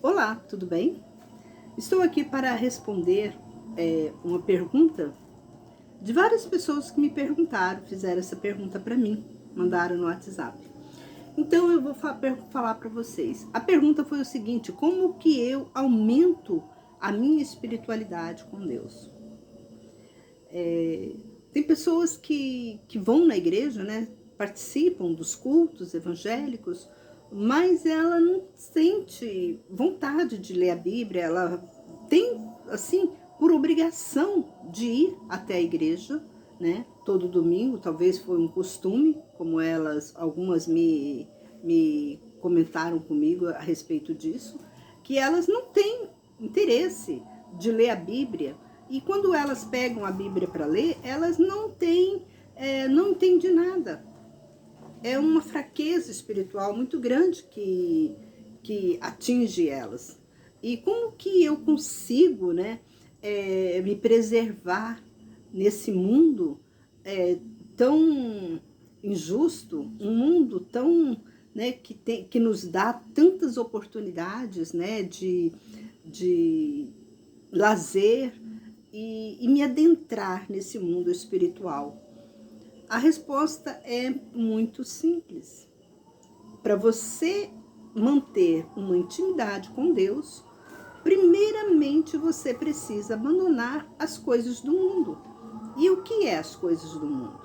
Olá, tudo bem? Estou aqui para responder uma pergunta de várias pessoas que me perguntaram, fizeram essa pergunta para mim, mandaram no WhatsApp. Então eu vou falar para vocês. A pergunta foi o seguinte: como que eu aumento a minha espiritualidade com Deus? Tem pessoas que vão na igreja, né? Participam dos cultos evangélicos, mas ela não sente vontade de ler a Bíblia, ela tem, assim, por obrigação de ir até a igreja, né? Todo domingo, talvez foi um costume, como algumas me comentaram comigo a respeito disso, que elas não têm interesse de ler a Bíblia. E quando elas pegam a Bíblia para ler, elas não entendem nada. É uma fraqueza espiritual muito grande que atinge elas. E como que eu consigo, né, me preservar nesse mundo tão injusto, um mundo tão, né, que nos dá tantas oportunidades, né, de lazer e me adentrar nesse mundo espiritual? A resposta é muito simples. Para você manter uma intimidade com Deus, primeiramente você precisa abandonar as coisas do mundo. E o que é as coisas do mundo?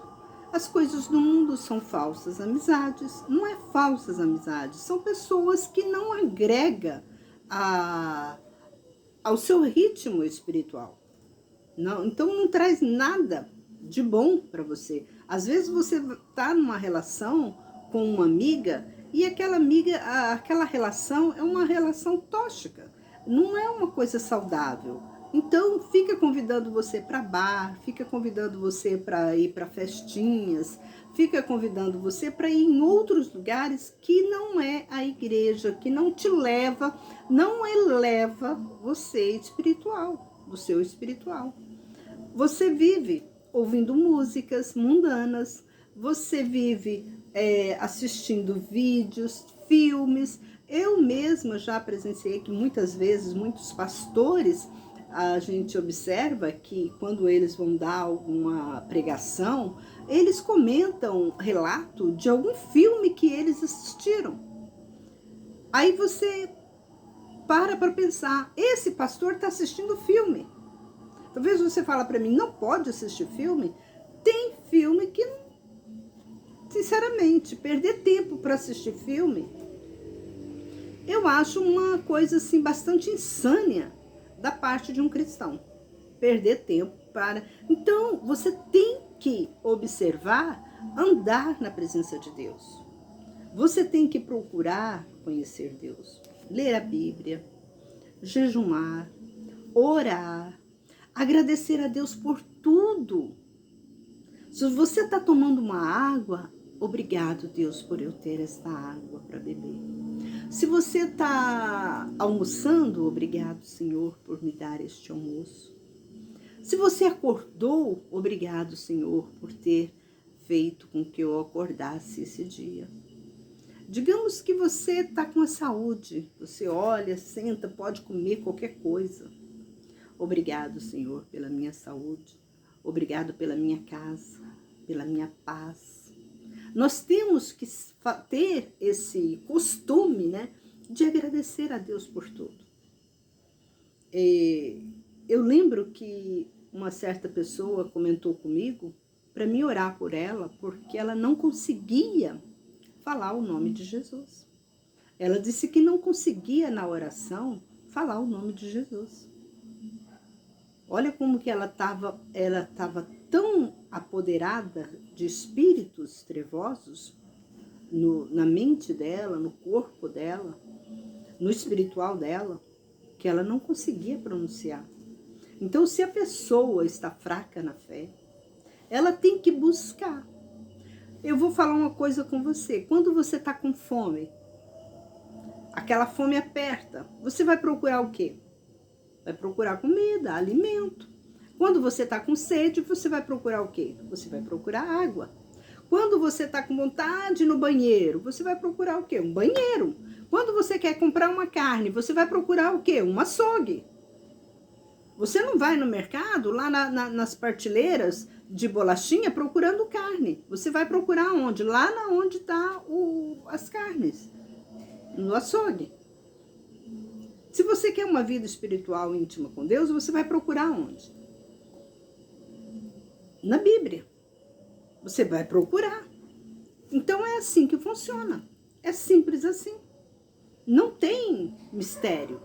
As coisas do mundo são falsas amizades, não é falsas amizades, são pessoas que não agregam a, ao seu ritmo espiritual. Não, então não traz nada de bom para você. Às vezes você está numa relação com uma amiga e aquela relação é uma relação tóxica, não é uma coisa saudável. Então fica convidando você para bar, fica convidando você para ir para festinhas, fica convidando você para ir em outros lugares que não é a igreja, que não te leva, não eleva você espiritual, do seu espiritual. Você vive ouvindo músicas mundanas, você vive assistindo vídeos, filmes. Eu mesma já presenciei que muitas vezes muitos pastores, a gente observa que quando eles vão dar alguma pregação, eles comentam relato de algum filme que eles assistiram. Aí você para pensar, esse pastor está assistindo filme. Talvez você fala para mim, não pode assistir filme? Tem filme que, sinceramente, perder tempo para assistir filme, eu acho uma coisa assim bastante insânia da parte de um cristão. Perder tempo para... Então, você tem que observar, andar na presença de Deus. Você tem que procurar conhecer Deus, ler a Bíblia, jejumar, orar, agradecer a Deus por tudo. Se você está tomando uma água, obrigado, Deus, por eu ter esta água para beber. Se você está almoçando, obrigado, Senhor, por me dar este almoço. Se você acordou, obrigado, Senhor, por ter feito com que eu acordasse esse dia. Digamos que você está com a saúde, você olha, senta, pode comer qualquer coisa. Obrigado, Senhor, pela minha saúde. Obrigado pela minha casa, pela minha paz. Nós temos que ter esse costume, né, de agradecer a Deus por tudo. Eu lembro que uma certa pessoa comentou comigo para me orar por ela, porque ela não conseguia falar o nome de Jesus. Ela disse que não conseguia na oração falar o nome de Jesus. Olha como que ela estava tão apoderada de espíritos trevosos na mente dela, no corpo dela, no espiritual dela, que ela não conseguia pronunciar. Então, se a pessoa está fraca na fé, ela tem que buscar. Eu vou falar uma coisa com você. Quando você está com fome, aquela fome aperta, você vai procurar o quê? Vai procurar comida, alimento. Quando você está com sede, você vai procurar o quê? Você vai procurar água. Quando você está com vontade no banheiro, você vai procurar o quê? Um banheiro. Quando você quer comprar uma carne, você vai procurar o quê? Um açougue. Você não vai no mercado, lá nas prateleiras de bolachinha, procurando carne. Você vai procurar onde? Lá onde está as carnes, no açougue. Se você quer uma vida espiritual íntima com Deus, você vai procurar onde? Na Bíblia. Você vai procurar. Então é assim que funciona. É simples assim. Não tem mistério.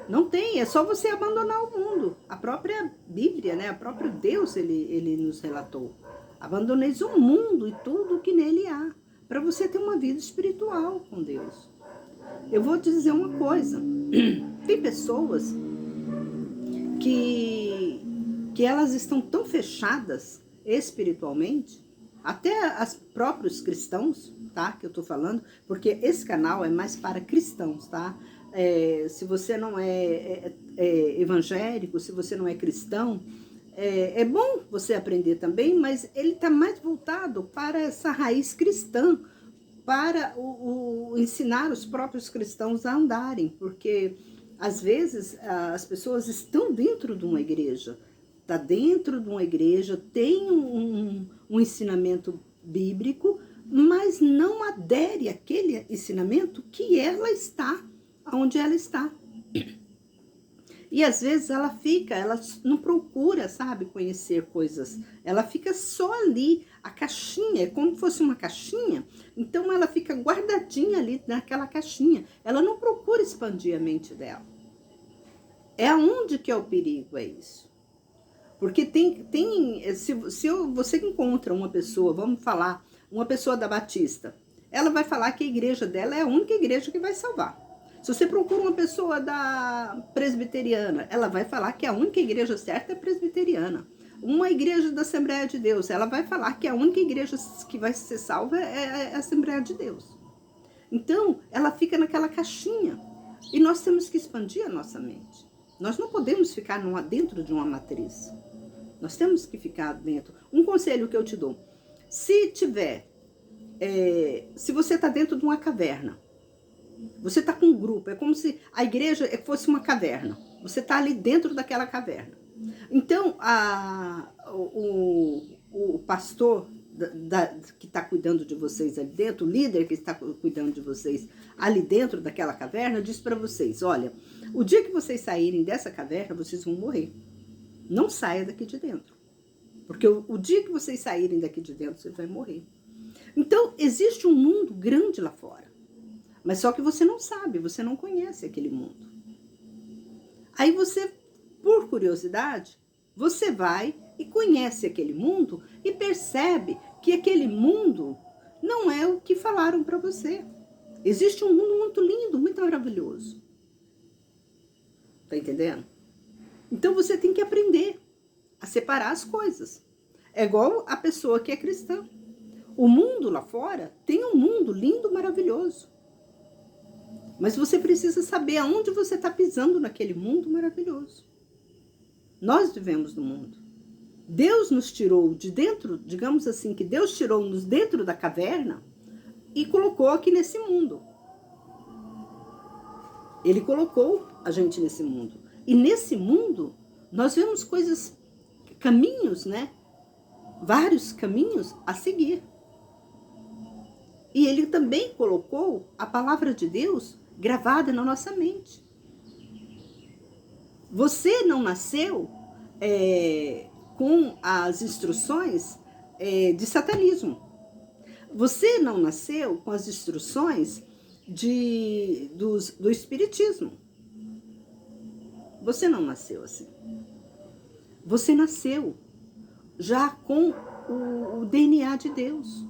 Não tem, é só você abandonar o mundo. A própria Bíblia, né? O próprio Deus, ele nos relatou. Abandoneis o mundo e tudo o que nele há, para você ter uma vida espiritual com Deus. Eu vou te dizer uma coisa. Tem pessoas que elas estão tão fechadas espiritualmente, até os próprios cristãos, tá? Que eu tô falando, porque esse canal é mais para cristãos, tá? Se você não é evangélico, se você não é cristão, é bom você aprender também, mas ele está mais voltado para essa raiz cristã, para ensinar os próprios cristãos a andarem, porque às vezes as pessoas estão dentro de uma igreja, está dentro de uma igreja, tem um ensinamento bíblico, mas não adere àquele ensinamento que ela está, onde ela está. E às vezes ela não procura, sabe, conhecer coisas. Ela fica só ali, a caixinha, é como se fosse uma caixinha. Então ela fica guardadinha ali naquela caixinha. Ela não procura expandir a mente dela. É aonde que é o perigo, é isso. Porque você encontra uma pessoa, vamos falar, uma pessoa da Batista, ela vai falar que a igreja dela é a única igreja que vai salvar. Se você procura uma pessoa da presbiteriana, ela vai falar que a única igreja certa é presbiteriana. Uma igreja da Assembleia de Deus, ela vai falar que a única igreja que vai ser salva é a Assembleia de Deus. Então, ela fica naquela caixinha. E nós temos que expandir a nossa mente. Nós não podemos ficar dentro de uma matriz. Nós temos que ficar dentro. Um conselho que eu te dou. Se você está dentro de uma caverna, você está com um grupo, é como se a igreja fosse uma caverna. Você está ali dentro daquela caverna. Então, o pastor que está cuidando de vocês ali dentro, o líder que está cuidando de vocês ali dentro daquela caverna, diz para vocês, olha, o dia que vocês saírem dessa caverna, vocês vão morrer. Não saia daqui de dentro. Porque o dia que vocês saírem daqui de dentro, você vai morrer. Então, existe um mundo grande lá fora. Mas só que você não sabe, você não conhece aquele mundo. Aí você, por curiosidade, você vai e conhece aquele mundo e percebe que aquele mundo não é o que falaram para você. Existe um mundo muito lindo, muito maravilhoso. Tá entendendo? Então você tem que aprender a separar as coisas. É igual a pessoa que é cristã. O mundo lá fora tem um mundo lindo, maravilhoso. Mas você precisa saber aonde você está pisando naquele mundo maravilhoso. Nós vivemos no mundo. Deus nos tirou de dentro, digamos assim, que Deus tirou-nos dentro da caverna e colocou aqui nesse mundo. Ele colocou a gente nesse mundo. E nesse mundo, nós vemos coisas, caminhos, né? Vários caminhos a seguir. E ele também colocou a palavra de Deus gravada na nossa mente. Você não nasceu com as instruções de satanismo. Você não nasceu com as instruções do espiritismo. Você não nasceu assim. Você nasceu já com o DNA de Deus.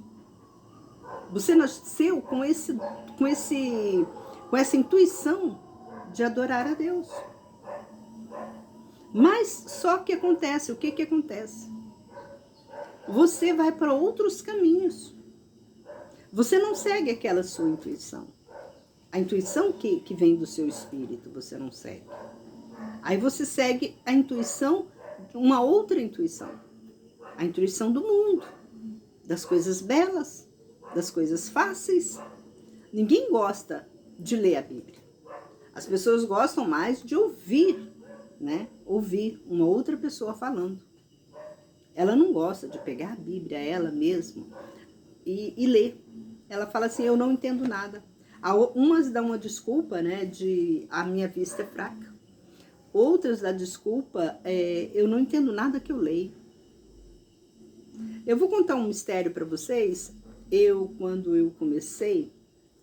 Você nasceu com essa intuição de adorar a Deus. Mas só que acontece, o que acontece? Você vai para outros caminhos. Você não segue aquela sua intuição. A intuição que vem do seu espírito, você não segue. Aí você segue a intuição, uma outra intuição. A intuição do mundo, das coisas belas, das coisas fáceis. Ninguém gosta de ler a Bíblia. As pessoas gostam mais de ouvir, né? Ouvir uma outra pessoa falando. Ela não gosta de pegar a Bíblia, ela mesma, e ler. Ela fala assim, eu não entendo nada. Umas dão uma desculpa, né, de a minha vista é fraca. Outras dão desculpa, eu não entendo nada que eu leio. Eu vou contar um mistério para vocês. Quando eu comecei,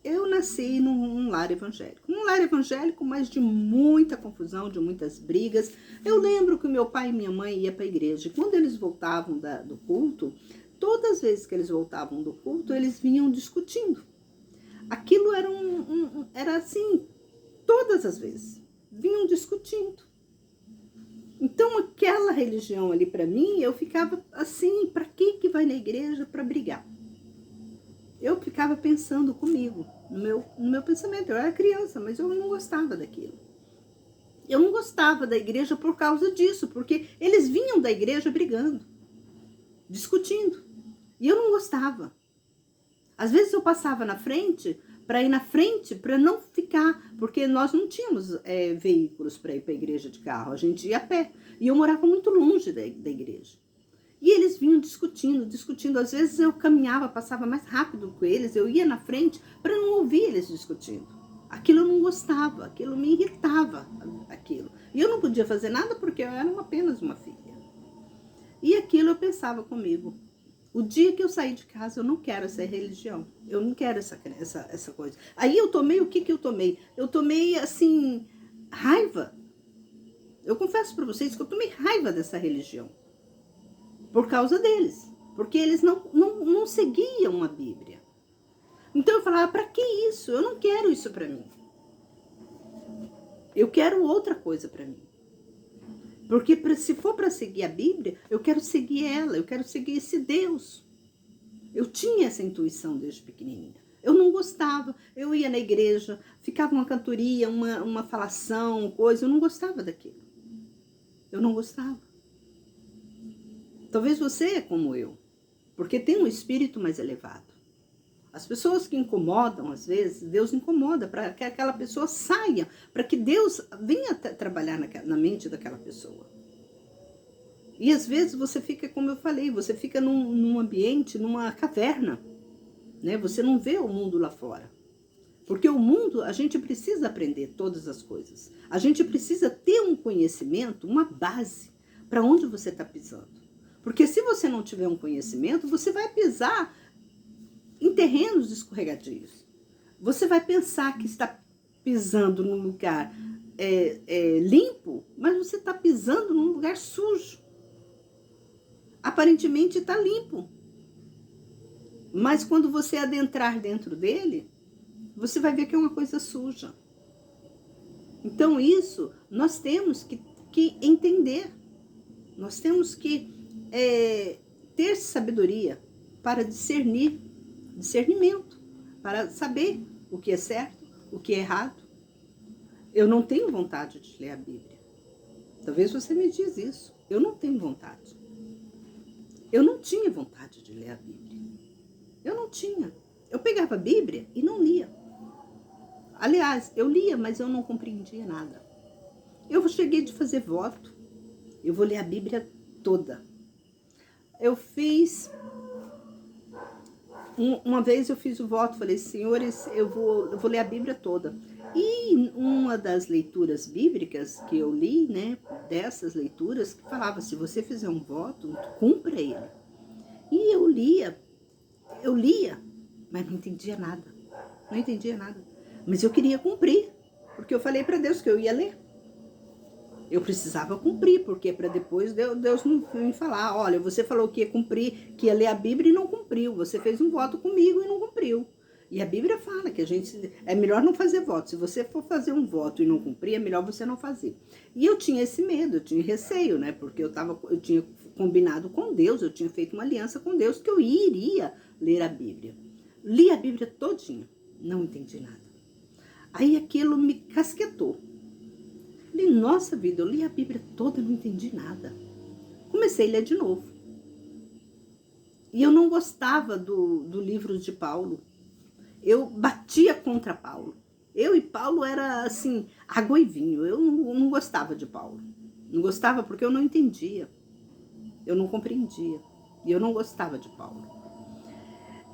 eu nasci num lar evangélico. Um lar evangélico, mas de muita confusão, de muitas brigas. Eu lembro que meu pai e minha mãe iam para a igreja. E quando eles voltavam do culto, todas as vezes que eles voltavam do culto, eles vinham discutindo. Aquilo era assim, todas as vezes. Vinham discutindo. Então, aquela religião ali para mim, eu ficava assim, para que vai na igreja para brigar? Eu ficava pensando comigo, no meu pensamento. Eu era criança, mas eu não gostava daquilo. Eu não gostava da igreja por causa disso, porque eles vinham da igreja brigando, discutindo. E eu não gostava. Às vezes eu passava na frente, para não ficar, porque nós não tínhamos veículos para ir para a igreja de carro, a gente ia a pé. E eu morava muito longe da igreja. E eles vinham discutindo. Às vezes eu caminhava, passava mais rápido com eles, eu ia na frente para não ouvir eles discutindo. Aquilo eu não gostava, aquilo me irritava, aquilo. E eu não podia fazer nada porque eu era apenas uma filha. E aquilo eu pensava comigo. O dia que eu sair de casa, eu não quero essa religião. Eu não quero essa coisa. Aí eu tomei, o que eu tomei? Eu tomei, assim, raiva. Eu confesso para vocês que eu tomei raiva dessa religião. Por causa deles. Porque eles não seguiam a Bíblia. Então eu falava, para que isso? Eu não quero isso para mim. Eu quero outra coisa para mim. Porque se for para seguir a Bíblia, eu quero seguir ela, eu quero seguir esse Deus. Eu tinha essa intuição desde pequenininha. Eu não gostava, eu ia na igreja, ficava uma cantoria, uma falação, coisa, eu não gostava daquilo. Eu não gostava. Talvez você é como eu, porque tem um espírito mais elevado. As pessoas que incomodam, às vezes, Deus incomoda para que aquela pessoa saia, para que Deus venha trabalhar na mente daquela pessoa. E às vezes você fica, como eu falei, você fica num ambiente, numa caverna, né? Você não vê o mundo lá fora. Porque o mundo, a gente precisa aprender todas as coisas. A gente precisa ter um conhecimento, uma base, para onde você está pisando. Porque se você não tiver um conhecimento, você vai pisar em terrenos escorregadios. Você vai pensar que está pisando num lugar limpo, mas você está pisando num lugar sujo. Aparentemente está limpo. Mas quando você adentrar dentro dele, você vai ver que é uma coisa suja. Então isso nós temos que entender. Nós temos que ter sabedoria para discernimento, para saber o que é certo, o que é errado. Eu não tenho vontade de ler a Bíblia. Talvez você me diz isso. Eu não tenho vontade. Eu não tinha vontade de ler a Bíblia. Eu não tinha. Eu pegava a Bíblia e não lia. Aliás, eu lia, mas eu não compreendia nada. Eu cheguei de fazer voto. Eu vou ler a Bíblia toda. Eu fiz... Uma vez eu fiz o voto, falei, senhores, eu vou ler a Bíblia toda. E uma das leituras bíblicas que eu li, né, dessas leituras, que falava, se você fizer um voto, cumpra ele. E eu lia, mas não entendia nada. Não entendia nada. Mas eu queria cumprir, porque eu falei para Deus que eu ia ler. Eu precisava cumprir, porque para depois Deus não me falar, olha, você falou que ia cumprir, que ia ler a Bíblia e não cumpriu. Você fez um voto comigo e não cumpriu. E a Bíblia fala que é melhor não fazer voto. Se você for fazer um voto e não cumprir, é melhor você não fazer. E eu tinha esse medo, eu tinha receio, né? Porque eu tinha combinado com Deus, eu tinha feito uma aliança com Deus que eu iria ler a Bíblia. Li a Bíblia todinha, não entendi nada. Aí aquilo me casquetou. Falei, nossa vida, eu li a Bíblia toda, não entendi nada. Comecei a ler de novo. E eu não gostava do livro de Paulo. Eu batia contra Paulo. Eu e Paulo era assim, água e vinho. Eu não gostava de Paulo. Não gostava porque eu não entendia. Eu não compreendia. E eu não gostava de Paulo.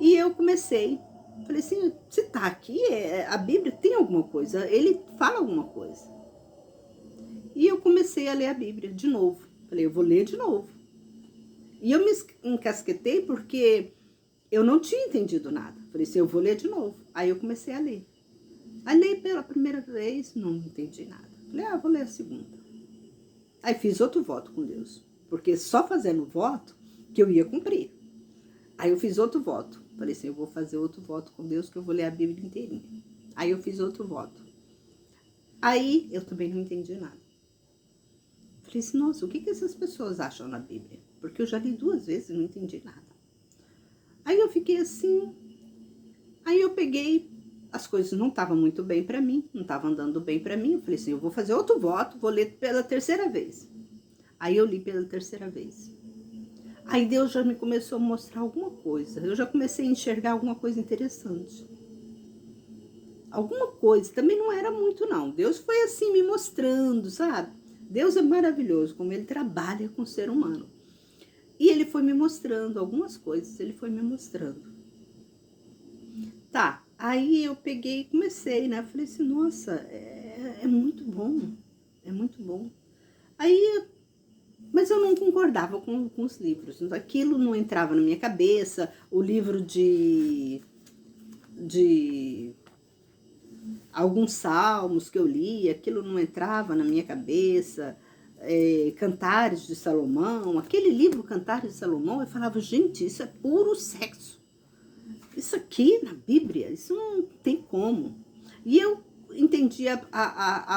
E eu comecei, falei assim, se tá aqui, a Bíblia tem alguma coisa, ele fala alguma coisa. E eu comecei a ler a Bíblia de novo. Falei, eu vou ler de novo. E eu me encasquetei porque eu não tinha entendido nada. Falei assim, eu vou ler de novo. Aí eu comecei a ler. Aí li pela primeira vez, não entendi nada. Falei, vou ler a segunda. Aí fiz outro voto com Deus. Porque só fazendo o voto que eu ia cumprir. Aí eu fiz outro voto. Falei assim, eu vou fazer outro voto com Deus que eu vou ler a Bíblia inteirinha. Aí eu fiz outro voto. Aí eu também não entendi nada. Falei assim, nossa, o que essas pessoas acham na Bíblia? Porque eu já li 2 vezes e não entendi nada. Aí eu fiquei assim, aí eu peguei, as coisas não estavam muito bem para mim, não estavam andando bem para mim. Eu falei assim, eu vou fazer outro voto, vou ler pela terceira vez. Aí eu li pela terceira vez. Aí Deus já me começou a mostrar alguma coisa. Eu já comecei a enxergar alguma coisa interessante. Alguma coisa, também não era muito não. Deus foi assim me mostrando, sabe? Deus é maravilhoso, como ele trabalha com o ser humano. E ele foi me mostrando algumas coisas, ele foi me mostrando. Tá, aí eu peguei e comecei, né? Falei assim, nossa, é muito bom, é muito bom. Aí, mas eu não concordava com os livros, aquilo não entrava na minha cabeça, o livro de alguns salmos que eu li, aquilo não entrava na minha cabeça, Cantares de Salomão, aquele livro Cantares de Salomão, eu falava, gente, isso é puro sexo. Isso aqui na Bíblia, isso não tem como. E eu entendi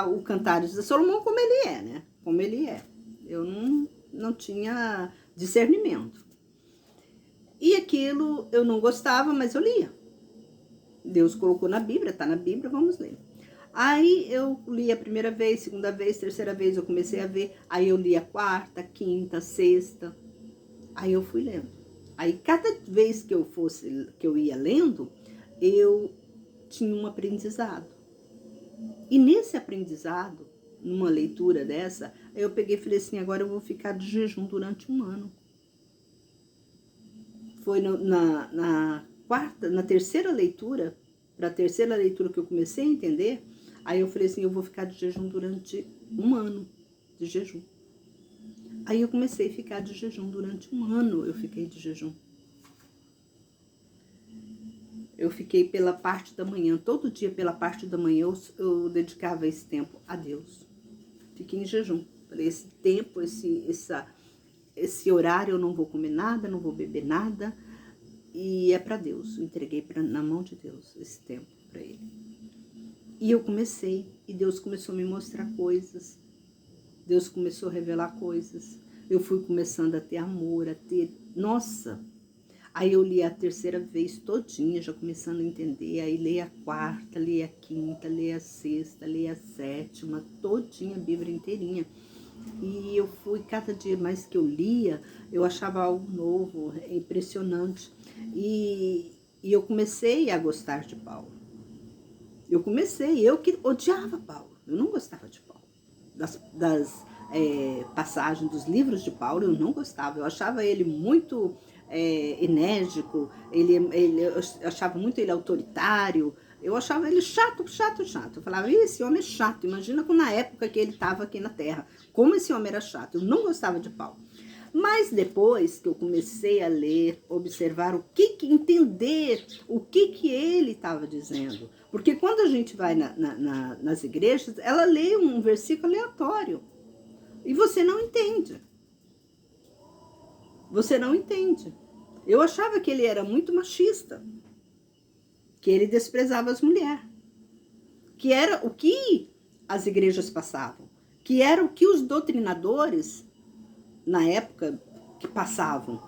o Cantares de Salomão como ele é, né? Como ele é. Eu não tinha discernimento. E aquilo eu não gostava, mas eu lia. Deus colocou na Bíblia, tá na Bíblia, vamos ler. Aí eu li a primeira vez, segunda vez, terceira vez eu comecei a ver. Aí eu li a quarta, quinta, sexta. Aí eu fui lendo. Aí cada vez que eu ia lendo, eu tinha um aprendizado. E nesse aprendizado, numa leitura dessa, eu peguei e falei assim, agora eu vou ficar de jejum durante 1 ano. Foi na terceira leitura, para a terceira leitura que eu comecei a entender, aí eu falei assim, eu vou ficar de jejum durante 1 ano de jejum. Aí eu comecei a ficar de jejum durante 1 ano, eu fiquei de jejum. Eu fiquei pela parte da manhã, todo dia pela parte da manhã eu dedicava esse tempo a Deus. Fiquei em jejum. Falei, esse tempo, esse horário eu não vou comer nada, não vou beber nada. E é para Deus, entreguei na mão de Deus esse tempo para Ele. E eu comecei, e Deus começou a me mostrar coisas. Deus começou a revelar coisas. Eu fui começando a ter amor, a ter... Nossa! Aí eu li a terceira vez todinha, já começando a entender. Aí li a quarta, li a quinta, li a sexta, li a sétima, todinha, a Bíblia inteirinha. E eu fui, cada dia mais que eu lia, eu achava algo novo, impressionante. E eu comecei a gostar de Paulo. Eu que odiava Paulo, eu não gostava de Paulo. Das passagens dos livros de Paulo, eu não gostava. Eu achava ele muito enérgico, eu achava muito ele autoritário. Eu achava ele chato. Eu falava, esse homem é chato. Imagina como na época que ele estava aqui na Terra. Como esse homem era chato. Eu não gostava de Paulo. Mas depois que eu comecei a ler, observar entender o que ele estava dizendo. Porque quando a gente vai nas igrejas, ela lê um versículo aleatório. E você não entende. Você não entende. Eu achava que ele era muito machista. Que ele desprezava as mulheres. Que era o que as igrejas passavam. Que era o que os doutrinadores, na época, que passavam.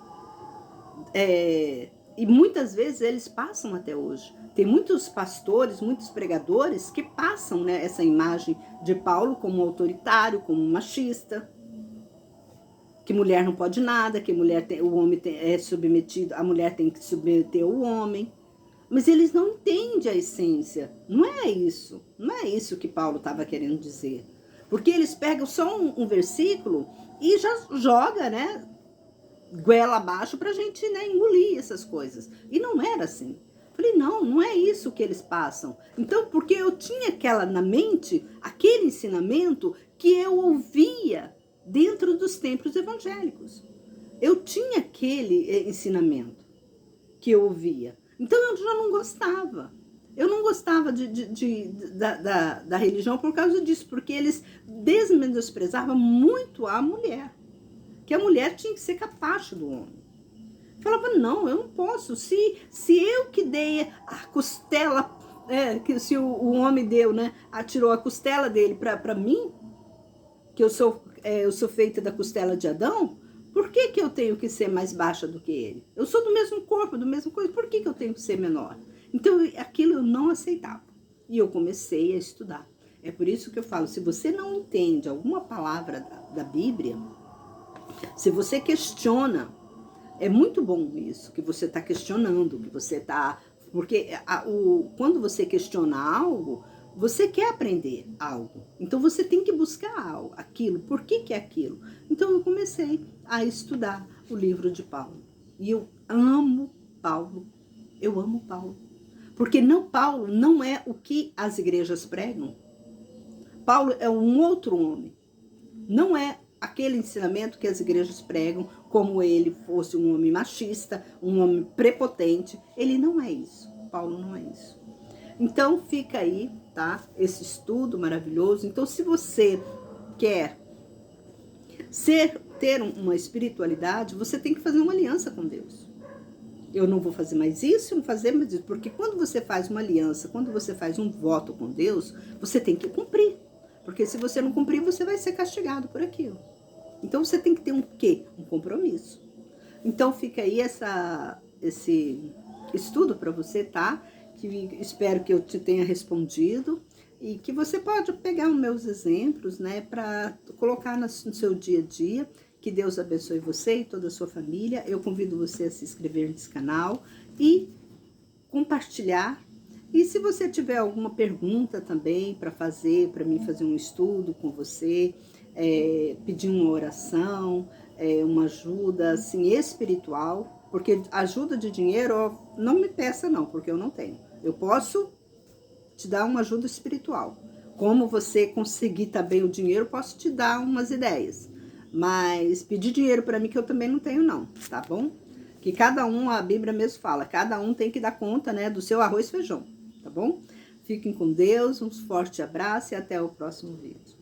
E muitas vezes eles passam até hoje. Tem muitos pastores, muitos pregadores que passam, né, essa imagem de Paulo como autoritário, como machista. Que mulher não pode nada, que o homem é submetido, a mulher tem que submeter o homem. Mas eles não entendem a essência. Não é isso. Não é isso que Paulo estava querendo dizer. Porque eles pegam só um versículo e já joga, né, goela abaixo para a gente, né, engolir essas coisas. E não era assim. Falei, não, não é isso que eles passam. Então, porque eu tinha aquela na mente, aquele ensinamento que eu ouvia dentro dos templos evangélicos. Eu tinha aquele ensinamento que eu ouvia. Então eu já não gostava. Eu não gostava da religião por causa disso, porque eles desmenosprezavam muito a mulher. Que a mulher tinha que ser capacho do homem. Falava, não, eu não posso. Se eu que dei a costela, que se o homem deu, né, atirou a costela dele para mim, que eu sou feita da costela de Adão, por que eu tenho que ser mais baixa do que ele? Eu sou do mesmo corpo, do mesmo coisa, por que eu tenho que ser menor? Então, aquilo eu não aceitava. E eu comecei a estudar. É por isso que eu falo, se você não entende alguma palavra da Bíblia, se você questiona, é muito bom isso, que você está questionando, que você está... Porque quando você questiona algo, você quer aprender algo. Então, você tem que buscar algo, aquilo. Por que é aquilo? Então, eu comecei a estudar o livro de Paulo. E eu amo Paulo. Eu amo Paulo. Porque Paulo não é o que as igrejas pregam. Paulo é um outro homem. Não é aquele ensinamento que as igrejas pregam, como ele fosse um homem machista, um homem prepotente. Ele não é isso. Paulo não é isso. Então, fica aí, tá? Esse estudo maravilhoso. Então, se você quer ter uma espiritualidade, você tem que fazer uma aliança com Deus. Eu não vou fazer mais isso, não fazer mais isso. Porque quando você faz uma aliança, quando você faz um voto com Deus, você tem que cumprir. Porque se você não cumprir, você vai ser castigado por aquilo. Então, você tem que ter um quê? Um compromisso. Então, fica aí esse estudo para você, tá? Que espero que eu te tenha respondido. E que você pode pegar os meus exemplos, né? Para colocar no seu dia a dia. Que Deus abençoe você e toda a sua família. Eu convido você a se inscrever nesse canal e compartilhar. E se você tiver alguma pergunta também para fazer, para mim fazer um estudo com você, pedir uma oração, uma ajuda assim espiritual, porque ajuda de dinheiro não me peça não, porque eu não tenho. Eu posso te dar uma ajuda espiritual. Como você conseguir também o dinheiro, posso te dar umas ideias. Mas pedir dinheiro para mim que eu também não tenho não, tá bom? Que cada um, a Bíblia mesmo fala, cada um tem que dar conta, né, do seu arroz e feijão, tá bom? Fiquem com Deus, um forte abraço e até o próximo vídeo.